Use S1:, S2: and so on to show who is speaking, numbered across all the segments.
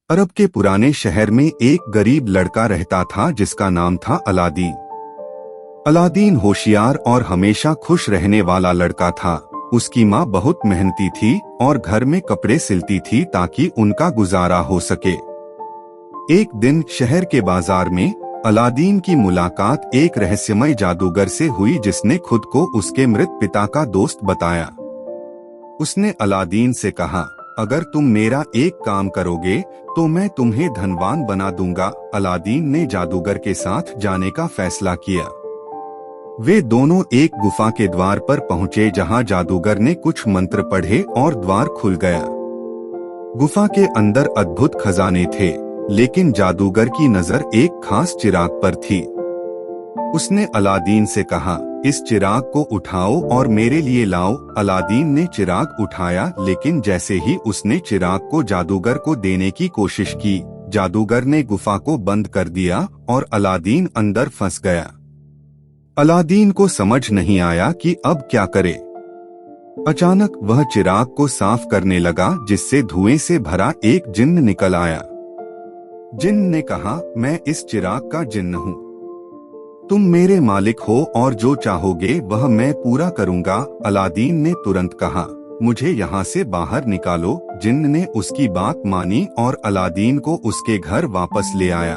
S1: अरब के पुराने शहर में एक गरीब लड़का रहता था जिसका नाम था अलादीन। अलादीन होशियार और हमेशा खुश रहने वाला लड़का था। उसकी माँ बहुत मेहनती थी और घर में कपड़े सिलती थी ताकि उनका गुजारा हो सके। एक दिन शहर के बाजार में अलादीन की मुलाकात एक रहस्यमय जादूगर से हुई जिसने खुद को उसके मृत पिता का दोस्त बताया। उसने अलादीन से कहा, अगर तुम मेरा एक काम करोगे तो मैं तुम्हें धनवान बना दूंगा। अलादीन ने जादूगर के साथ जाने का फैसला किया। वे दोनों एक गुफा के द्वार पर पहुंचे जहां जादूगर ने कुछ मंत्र पढ़े और द्वार खुल गया। गुफा के अंदर अद्भुत खजाने थे, लेकिन जादूगर की नजर एक खास चिराग पर थी। उसने अलादीन से कहा, इस चिराग को उठाओ और मेरे लिए लाओ। अलादीन ने चिराग उठाया, लेकिन जैसे ही उसने चिराग को जादूगर को देने की कोशिश की, जादूगर ने गुफा को बंद कर दिया और अलादीन अंदर फंस गया। अलादीन को समझ नहीं आया कि अब क्या करे। अचानक वह चिराग को साफ करने लगा, जिससे धुएं से भरा एक जिन्न निकल आया। जिन्न ने कहा, मैं इस चिराग का जिन्न हूँ। तुम मेरे मालिक हो और जो चाहोगे वह मैं पूरा करूँगा। अलादीन ने तुरंत कहा, मुझे यहाँ से बाहर निकालो। जिन्न ने उसकी बात मानी और अलादीन को उसके घर वापस ले आया।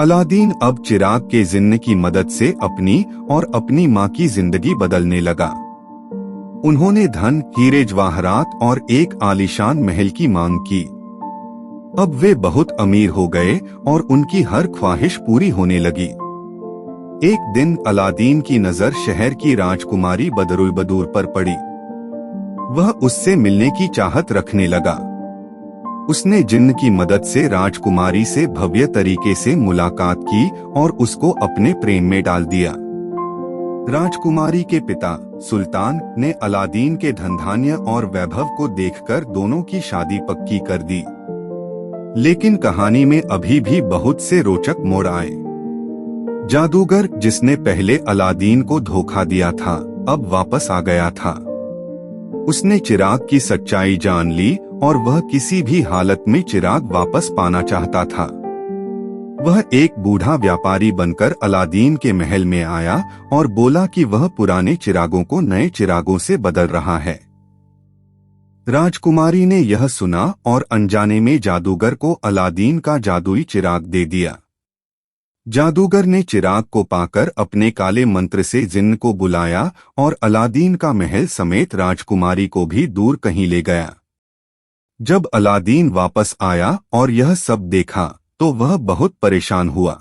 S1: अलादीन अब चिराग के जिन्न की मदद से अपनी और अपनी माँ की जिंदगी बदलने लगा। उन्होंने धन, हीरे जवाहरात और एक आलीशान महल की मांग की। अब वे बहुत अमीर हो गए और उनकी हर ख्वाहिश पूरी होने लगी। एक दिन अलादीन की नजर शहर की राजकुमारी बदरुलबदूर पर पड़ी। वह उससे मिलने की चाहत रखने लगा। उसने जिन्न की मदद से राजकुमारी से भव्य तरीके से मुलाकात की और उसको अपने प्रेम में डाल दिया। राजकुमारी के पिता सुल्तान ने अलादीन के धनधान्य और वैभव को देखकर दोनों की शादी पक्की कर दी। लेकिन कहानी में अभी भी बहुत से रोचक मोड़ आए। जादूगर जिसने पहले अलादीन को धोखा दिया था, अब वापस आ गया था। उसने चिराग की सच्चाई जान ली और वह किसी भी हालत में चिराग वापस पाना चाहता था। वह एक बूढ़ा व्यापारी बनकर अलादीन के महल में आया और बोला कि वह पुराने चिरागों को नए चिरागों से बदल रहा है। राजकुमारी ने यह सुना और अनजाने में जादूगर को अलादीन का जादुई चिराग दे दिया। जादूगर ने चिराग को पाकर अपने काले मंत्र से जिन्न को बुलाया और अलादीन का महल समेत राजकुमारी को भी दूर कहीं ले गया। जब अलादीन वापस आया और यह सब देखा तो वह बहुत परेशान हुआ,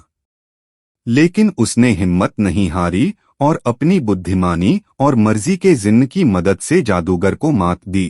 S1: लेकिन उसने हिम्मत नहीं हारी और अपनी बुद्धिमानी और मर्जी के जिन्न की मदद से जादूगर को मात दी।